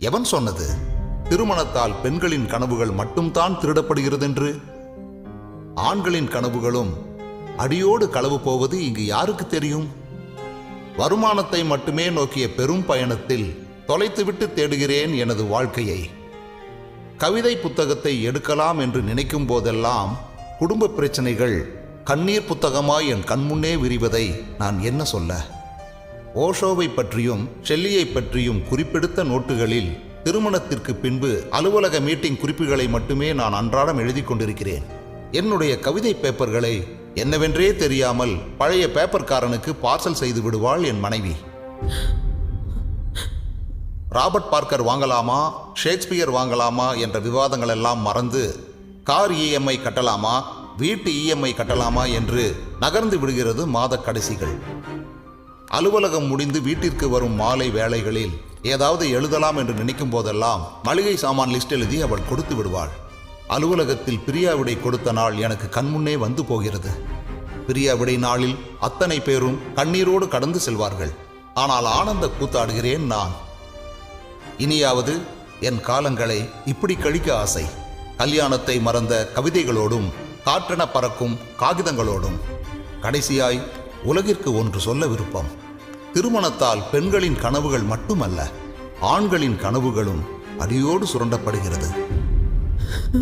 எவன் சொன்னது திருமணத்தால் பெண்களின் கனவுகள் மட்டும்தான் திருடப்படுகிறதென்று? ஆண்களின் கனவுகளும் அடியோடு களவு போவது இங்கு யாருக்கு தெரியும்? வருமானத்தை மட்டுமே நோக்கிய பெரும் பயணத்தில் தொலைத்துவிட்டு தேடுகிறேன் எனது வாழ்க்கையை. கவிதை புத்தகத்தை எடுக்கலாம் என்று நினைக்கும் போதெல்லாம் குடும்ப பிரச்சனைகள் கண்ணீர் புத்தகமாய் என் கண்முன்னே விரிவதை நான் என்ன சொல்ல? ஓஷோவை பற்றியும் ஷெல்லியை பற்றியும் குறிப்பெடுத்த நோட்டுகளில் திருமணத்திற்கு பின்பு அலுவலக மீட்டிங் குறிப்புகளை மட்டுமே நான் அன்றாடம் எழுதி கொண்டிருக்கிறேன். என்னுடைய கவிதை பேப்பர்களை என்னவென்றே தெரியாமல் பழைய பேப்பர்காரனுக்கு பார்சல் செய்து விடுவாள் என் மனைவி. ராபர்ட் பார்க்கர் வாங்கலாமா, ஷேக்ஸ்பியர் வாங்கலாமா என்ற விவாதங்கள் எல்லாம் மறந்து கார் இஎம்ஐ கட்டலாமா, வீட்டு இஎம்ஐ கட்டலாமா என்று நகர்ந்து விடுகிறது மாத கடைசிகள். அலுவலகம் முடிந்து வீட்டிற்கு வரும் மாலை வேளைகளில் ஏதாவது எழுதலாம் என்று நினைக்கும் போதெல்லாம் மளிகை சாமான் லிஸ்ட் எழுதி அவள் கொடுத்து விடுவாள். அலுவலகத்தில் பிரியா விடை கொடுத்த நாள் எனக்கு கண்முன்னே வந்து போகிறது. பிரியா விடை நாளில் அத்தனை பேரும் கண்ணீரோடு கடந்து செல்வார்கள். ஆனால் ஆனந்த கூத்தாடுகிறேன் நான். இனியாவது என் காலங்களை இப்படி கழிக்க ஆசை. கல்யாணத்தை மறந்த கவிதைகளோடும் காற்றென பறக்கும் காகிதங்களோடும். கடைசியாய் உலகிற்கு ஒன்று சொல்ல விருப்பம். திருமணத்தால் பெண்களின் கனவுகள் மட்டுமல்ல, ஆண்களின் கனவுகளும் அடியோடு சுரண்டப்படுகிறது.